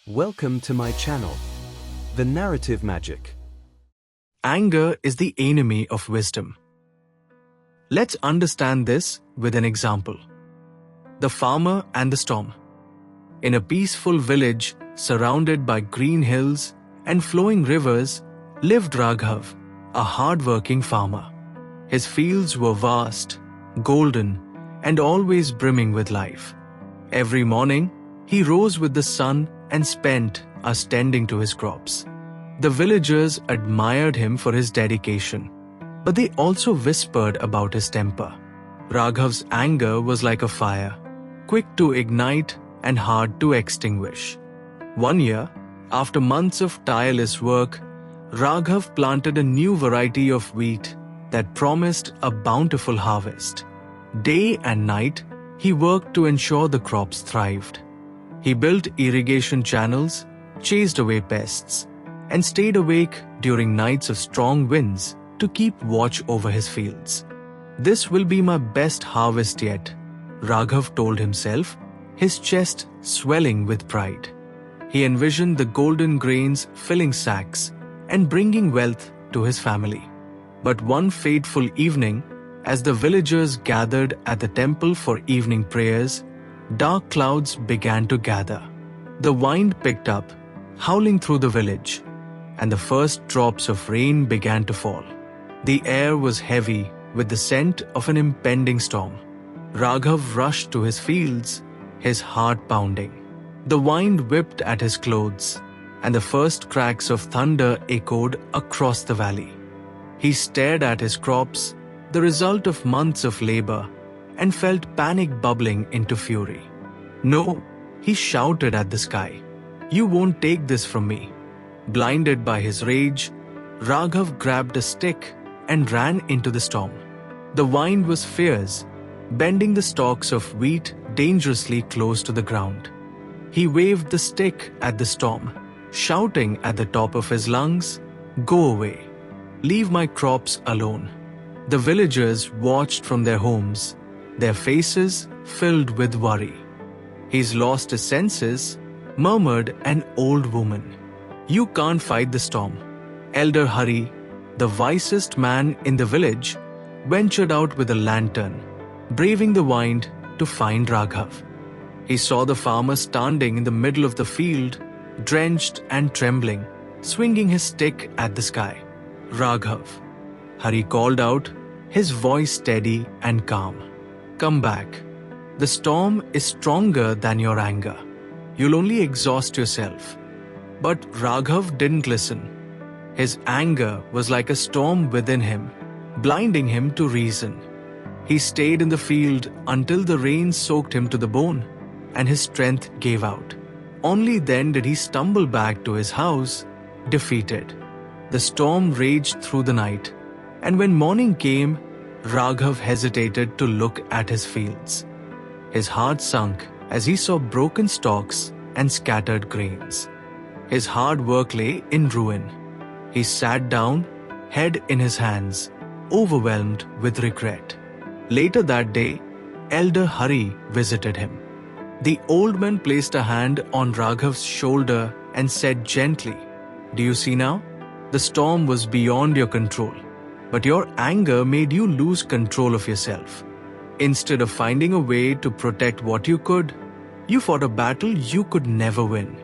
Welcome to my channel, The Narrative Magic. Anger is the enemy of wisdom. Let's understand this with an example. The farmer and the storm. In a peaceful village surrounded by green hills and flowing rivers lived Raghav, a hard-working farmer. His fields were vast, golden, and always brimming with life. Every morning, he rose with the sun and spent hours tending to his crops. The villagers admired him for his dedication, but they also whispered about his temper. Raghav's anger was like a fire, quick to ignite and hard to extinguish. One year, after months of tireless work, Raghav planted a new variety of wheat that promised a bountiful harvest. Day and night, he worked to ensure the crops thrived. He built irrigation channels, chased away pests, and stayed awake during nights of strong winds to keep watch over his fields. "This will be my best harvest yet," Raghav told himself, his chest swelling with pride. He envisioned the golden grains filling sacks and bringing wealth to his family. But one fateful evening, as the villagers gathered at the temple for evening prayers, dark clouds began to gather. The wind picked up, howling through the village, and the first drops of rain began to fall. The air was heavy with the scent of an impending storm. Raghav rushed to his fields, his heart pounding. The wind whipped at his clothes, and the first cracks of thunder echoed across the valley. He stared at his crops, the result of months of labor, and felt panic bubbling into fury. "No," he shouted at the sky. "You won't take this from me." Blinded by his rage, Raghav grabbed a stick and ran into the storm. The wind was fierce, bending the stalks of wheat dangerously close to the ground. He waved the stick at the storm, shouting at the top of his lungs, "Go away. Leave my crops alone." The villagers watched from their homes, their faces filled with worry. "He's lost his senses," murmured an old woman. "You can't fight the storm." Elder Hari, the wisest man in the village, ventured out with a lantern, braving the wind to find Raghav. He saw the farmer standing in the middle of the field, drenched and trembling, swinging his stick at the sky. "Raghav," Hari called out, his voice steady and calm. "Come back. The storm is stronger than your anger. You'll only exhaust yourself." But Raghav didn't listen. His anger was like a storm within him, blinding him to reason. He stayed in the field until the rain soaked him to the bone and his strength gave out. Only then did he stumble back to his house, defeated. The storm raged through the night, and when morning came, Raghav hesitated to look at his fields. His heart sunk as he saw broken stalks and scattered grains. His hard work lay in ruin. He sat down, head in his hands, overwhelmed with regret. Later that day, Elder Hari visited him. The old man placed a hand on Raghav's shoulder and said gently, "Do you see now? The storm was beyond your control, but your anger made you lose control of yourself. Instead of finding a way to protect what you could, you fought a battle you could never win."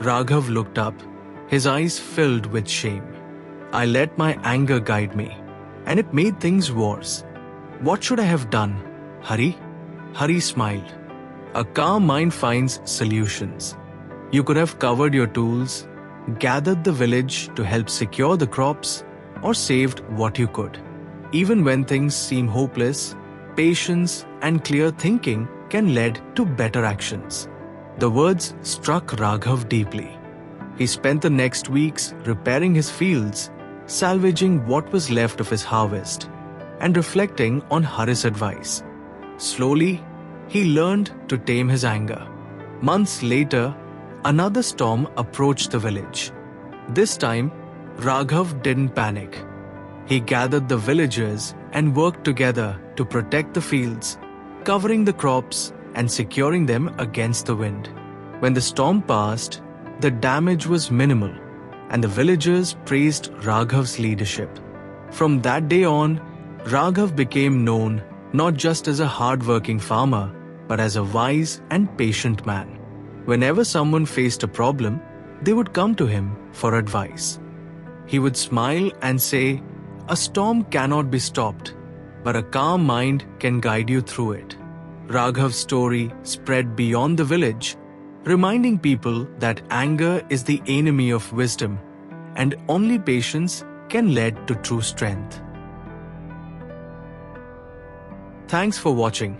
Raghav looked up, his eyes filled with shame. "I let my anger guide me, and it made things worse. What should I have done, Hari?" Hari smiled. "A calm mind finds solutions. You could have covered your tools, gathered the village to help secure the crops, or saved what you could. Even when things seem hopeless, patience and clear thinking can lead to better actions." The words struck Raghav deeply. He spent the next weeks repairing his fields, salvaging what was left of his harvest, and reflecting on Hari's advice. Slowly, he learned to tame his anger. Months later, another storm approached the village. This time, Raghav didn't panic. He gathered the villagers and worked together to protect the fields, covering the crops and securing them against the wind. When the storm passed, the damage was minimal, and the villagers praised Raghav's leadership. From that day on, Raghav became known not just as a hard-working farmer, but as a wise and patient man. Whenever someone faced a problem, they would come to him for advice. He would smile and say, "A storm cannot be stopped, but a calm mind can guide you through it." Raghav's story spread beyond the village, reminding people that anger is the enemy of wisdom, and only patience can lead to true strength. Thanks for watching.